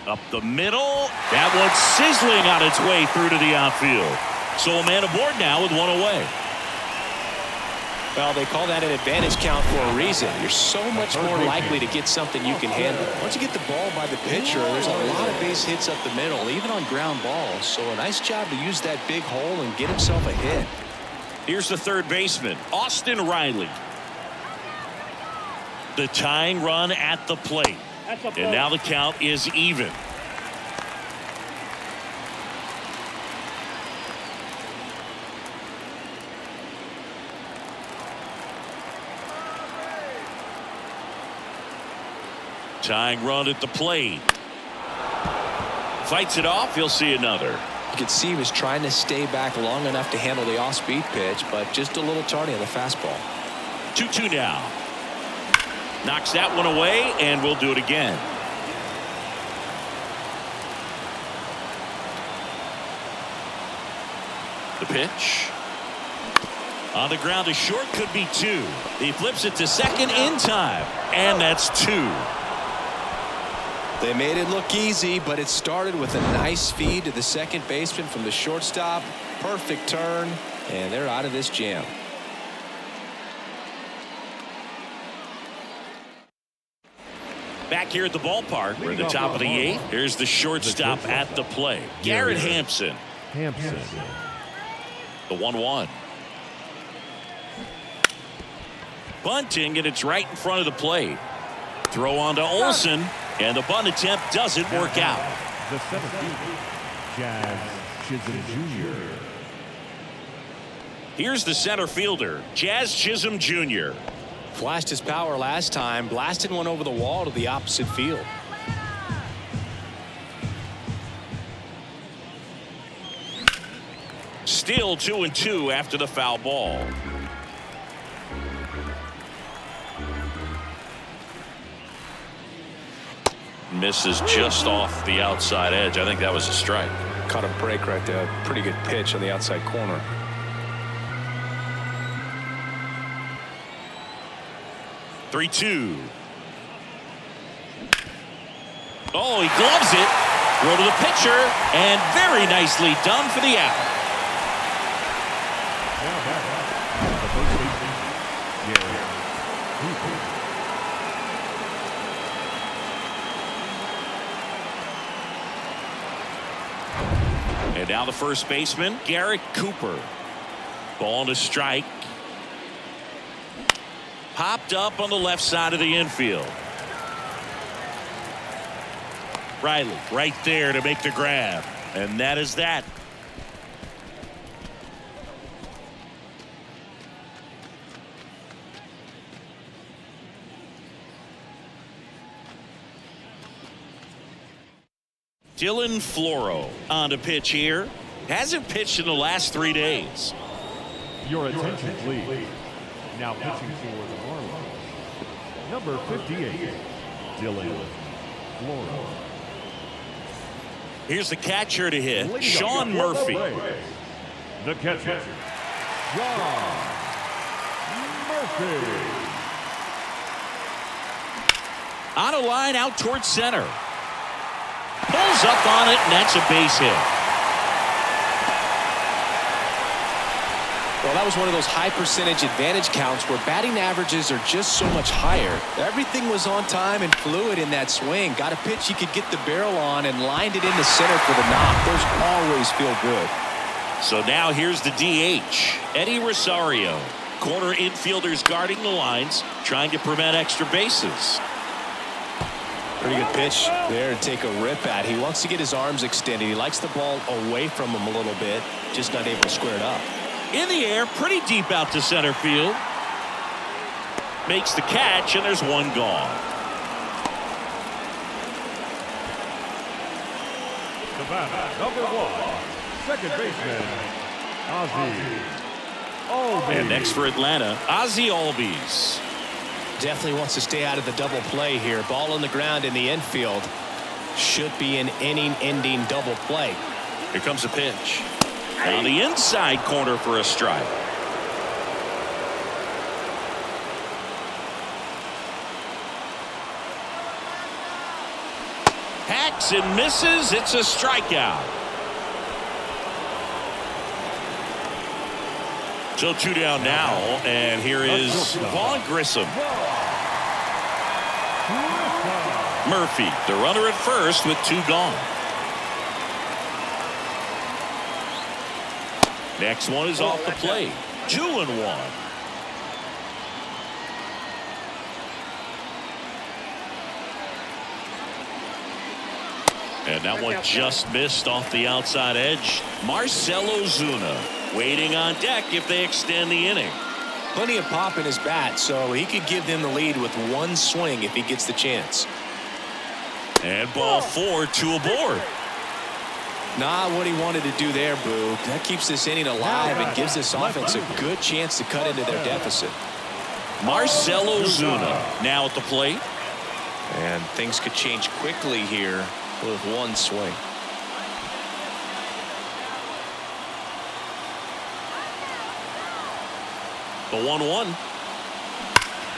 Up the middle. That one's sizzling on its way through to the outfield. So a man aboard now with one away. Well, they call that an advantage count for a reason. You're so much more likely to get something you can handle. Once you get the ball by the pitcher, there's a lot of base hits up the middle, even on ground balls. So a nice job to use that big hole and get himself a hit. Here's the third baseman, Austin Riley. The tying run at the plate. And now the count is even. Tying run at the plate. Fights it off. He'll see another. You could see he was trying to stay back long enough to handle the off-speed pitch, but just a little tardy on the fastball. 2-2 now. Knocks that one away, and we'll do it again. The pitch. On the ground to short, could be two. He flips it to second in time, and that's two. They made it look easy, but it started with a nice feed to the second baseman from the shortstop. Perfect turn, and they're out of this jam. Back here at the ballpark, we're at the top of the eighth. Here's the shortstop at the plate, Garrett Hampson. The 1-1. Bunting, and it's right in front of the plate. Throw on to Olson, and the bunt attempt doesn't work out. The seventh fielder, Jazz Chisholm Jr. Here's the center fielder, Jazz Chisholm Jr. Flashed his power last time, blasted one over the wall to the opposite field. Still 2-2 after the foul ball. Misses just off the outside edge. I think that was a strike. Caught a break right there. Pretty good pitch on the outside corner. 3-2. Oh, he gloves it. Throw to the pitcher, and very nicely done for the out. Now back the first baseman, Garrett Cooper. And now the first baseman, Garrett Cooper. Ball to strike. Popped up on the left side of the infield. Riley right there to make the grab. And that is that. Dylan Floro on to pitch here. Hasn't pitched in the last 3 days. Your attention, please. Now pitching for the Marlins, number 58, Dylan Floro. Here's the catcher to hit, Sean Murphy. The catcher, Sean Murphy. On a line out towards center. Pulls up on it, and that's a base hit. Well, that was one of those high percentage advantage counts where batting averages are just so much higher. Everything was on time and fluid in that swing. Got a pitch you could get the barrel on and lined it into center for the knock. Those always feel good. So now here's the DH, Eddie Rosario. Corner infielders guarding the lines, trying to prevent extra bases. Pretty good pitch there to take a rip at. He wants to get his arms extended. He likes the ball away from him a little bit, just not able to square it up. In the air, pretty deep out to center field. Makes the catch, and there's one gone. The batter, number 1, second baseman, Ozzie Albies. And next for Atlanta, Ozzie Albies. Definitely wants to stay out of the double play here. Ball on the ground in the infield. Should be an inning-ending double play. Here comes a pitch. Down the inside corner for a strike. Hacks and misses. It's a strikeout. So 2 down now, and here is Vaughn Grissom. Murphy, the runner at first with 2 gone. Next one is off the plate. 2-1. And that one just missed off the outside edge. Marcell Ozuna waiting on deck if they extend the inning. Plenty of pop in his bat, so he could give them the lead with 1 swing if he gets the chance. And ball 4, 2 aboard. Not what he wanted to do there, Boo. That keeps this inning alive and gives this offense a good chance to cut into their deficit. Marcell Ozuna now at the plate. And things could change quickly here with 1 swing. The 1-1.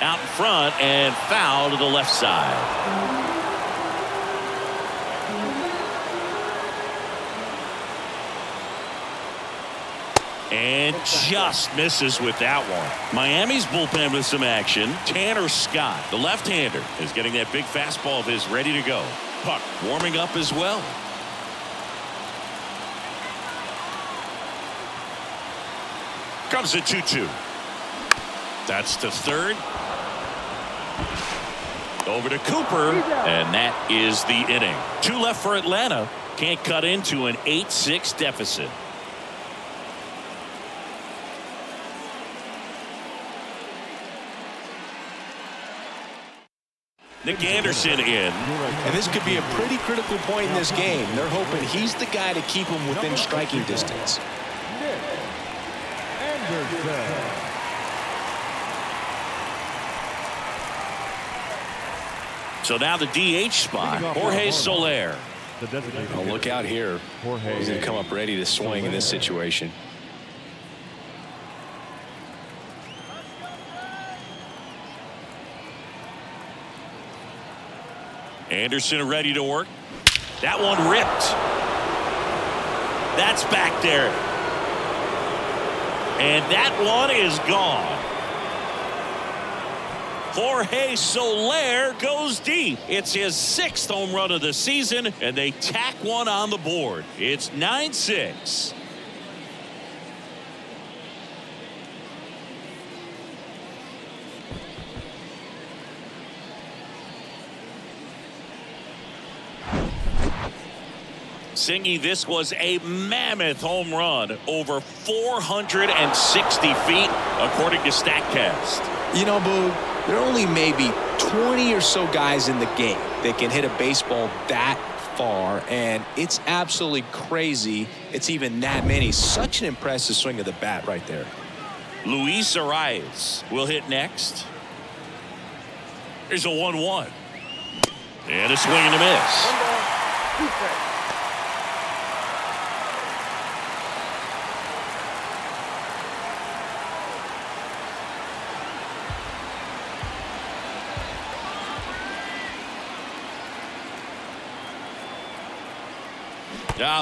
Out in front and foul to the left side. And just misses with that one. Miami's bullpen with some action. Tanner Scott, the left-hander, is getting that big fastball of his ready to go. Puck warming up as well. Comes a 2-2. That's to third. Over to Cooper, and that is the inning. 2 left for Atlanta. Can't cut into an 8-6 deficit. Nick Anderson in. And this could be a pretty critical point in this game. They're hoping he's the guy to keep them within striking distance. So now the DH spot, Jorge Soler. Oh, look out here. He's going to come up ready to swing in this situation. Anderson ready to work. That one ripped. That's back there. And that one is gone. Jorge Soler goes deep. It's his 6th home run of the season, and they tack one on the board. It's 9-6. Singy, this was a mammoth home run, over 460 feet, according to StatCast. You know, Boo, there are only maybe 20 or so guys in the game that can hit a baseball that far, and it's absolutely crazy it's even that many. Such an impressive swing of the bat right there. Luis Arias will hit next. Here's a 1-1. And a swing and a miss. 1 ball, 2 strikes.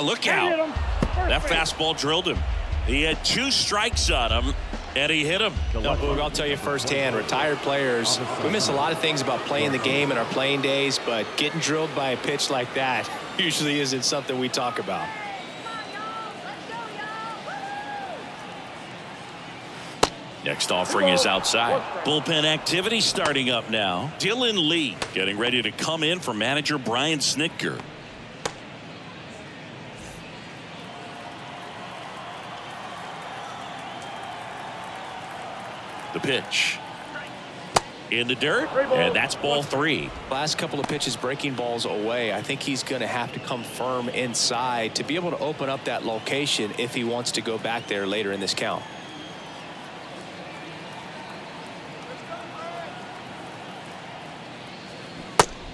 Look out. That fastball drilled him. He had 2 strikes on him, and he hit him. No, Boog, I'll tell you firsthand, retired players, we miss a lot of things about playing the game in our playing days, but getting drilled by a pitch like that usually isn't something we talk about. Next offering is outside. Bullpen activity starting up now. Dylan Lee getting ready to come in for manager Brian Snitker. The pitch. In the dirt, and that's ball 3. Last couple of pitches breaking balls away. I think he's going to have to come firm inside to be able to open up that location if he wants to go back there later in this count.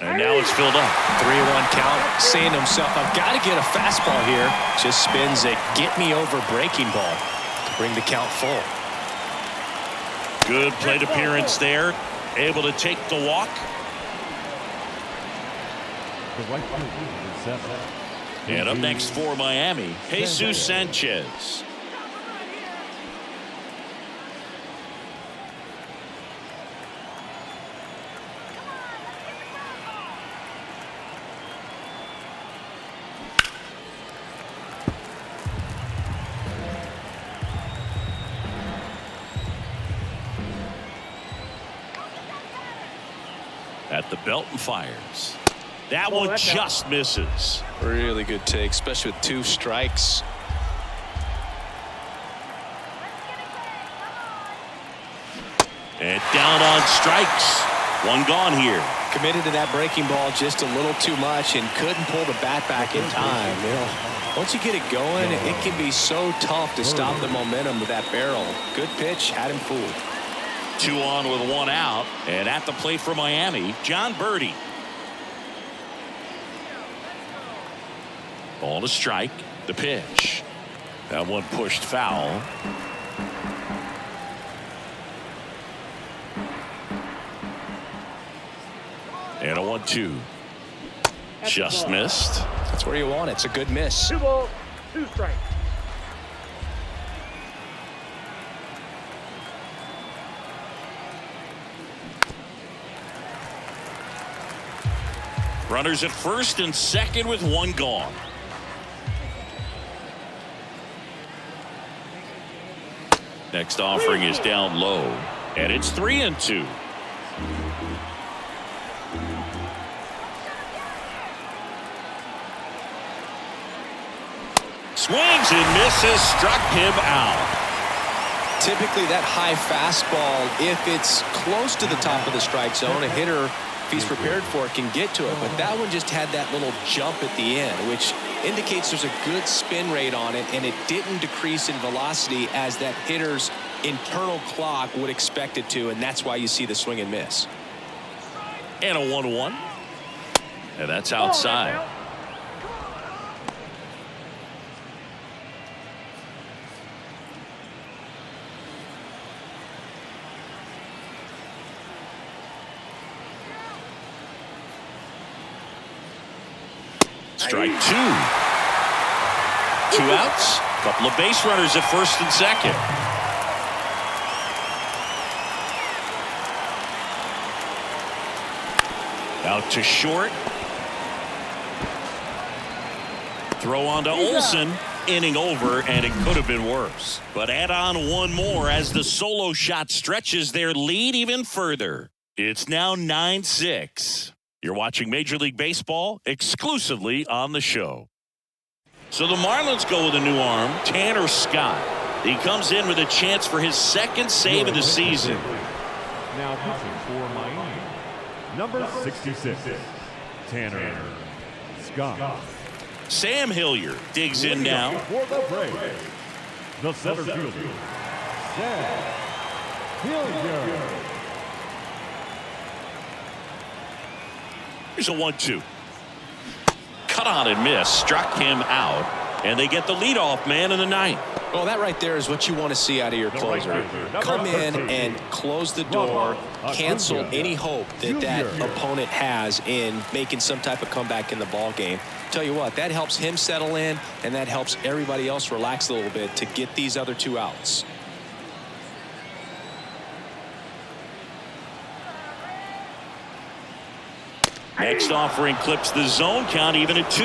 And now it's filled up. 3-1 count, saying to himself, I've got to get a fastball here. Just spins a get me over breaking ball to bring the count full. Good plate appearance there. Able to take the walk. And up next for Miami, Jesus Sanchez. At the belt and fires. That one just misses. Really good take, especially with 2 strikes. And down on strikes. 1 gone here. Committed to that breaking ball just a little too much and couldn't pull the bat back in time. You know, once you get it going, it can be so tough to stop the momentum of that barrel. Good pitch, had him fooled. 2 on with 1 out. And at the plate for Miami, John Birdie. Ball to strike. The pitch. That one pushed foul. And a 1-2. Just missed. That's where you want it. It's a good miss. 2 balls, 2 strikes. Runners at first and second with 1 gone. Next offering is down low, and it's 3-2. Swings and misses, struck him out. Typically that high fastball, if it's close to the top of the strike zone, a hitter, if he's prepared for it, can get to it. But that one just had that little jump at the end, which indicates there's a good spin rate on it, and it didn't decrease in velocity as that hitter's internal clock would expect it to, and that's why you see the swing and miss. And a 1-1. And that's outside. Strike 2. 2 outs. Couple of base runners at first and second. Out to short. Throw on to Olsen. Inning over, and it could have been worse. But add on 1 more as the solo shot stretches their lead even further. It's now 9-6. You're watching Major League Baseball exclusively on the show. So the Marlins go with a new arm, Tanner Scott. He comes in with a chance for his 2nd save of the season. Now pitching for Miami, number 66, Tanner Scott. Sam Hilliard digs in now. For the Braves, the center fielder, Sam Hilliard. Here's a 1-2. Cut on and miss. Struck him out. And they get the leadoff man in the 9th. Well, that right there is what you want to see out of your closer. Come in and close the door, cancel any hope that that opponent has in making some type of comeback in the ball game. Tell you what, that helps him settle in, and that helps everybody else relax a little bit to get these other 2 outs. Next offering clips the zone count even at 2.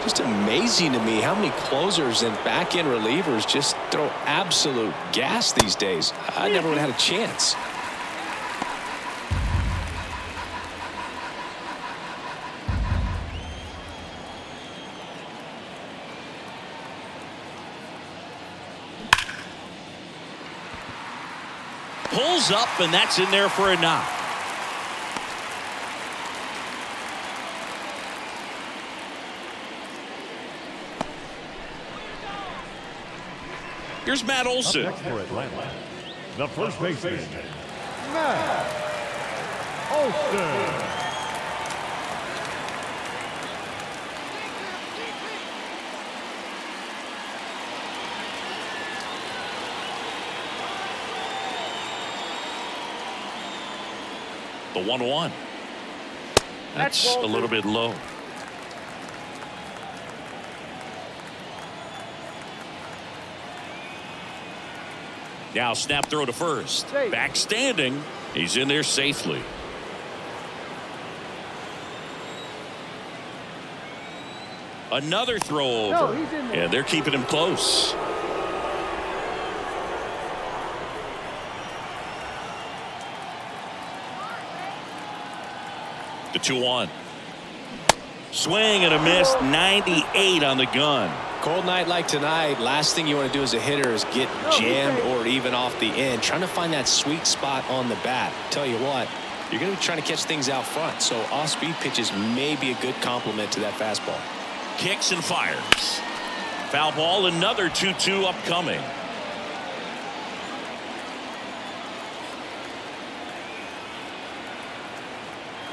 Just amazing to me how many closers and back-end relievers just throw absolute gas these days. I never would have had a chance. Pulls up, and that's in there for a knock. Here's Matt Olson. Up next for Atlanta, the first baseman, Matt Olson. The 1-1. That's a little bit low. Now snap throw to first. Back standing. He's in there safely. Another throw over. And they're keeping him close. The 2-1. Swing and a miss. 98 on the gun. Cold night like tonight, last thing you want to do as a hitter is get jammed or even off the end. Trying to find that sweet spot on the bat. Tell you what, you're going to be trying to catch things out front, so off-speed pitches may be a good complement to that fastball. Kicks and fires. Foul ball, another 2-2 upcoming.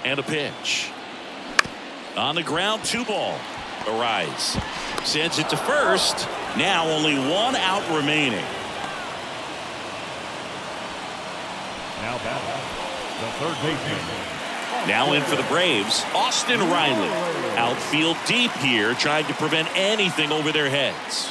And a pitch. On the ground, 2-ball. Arise. Sends it to first. Now only 1 out remaining. Now batting, the third baseman. Now in for the Braves, Austin Riley. Outfield deep here, trying to prevent anything over their heads.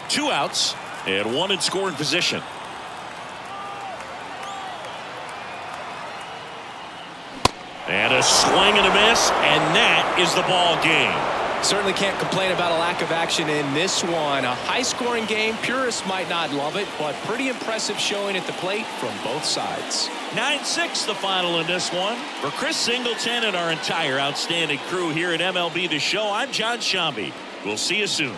Two outs and 1 in scoring position. And a swing and a miss, and that is the ball game. Certainly can't complain about a lack of action in this one. A high-scoring game. Purists might not love it, but pretty impressive showing at the plate from both sides. 9-6 the final in this one. For Chris Singleton and our entire outstanding crew here at MLB The Show, I'm John Shambi. We'll see you soon.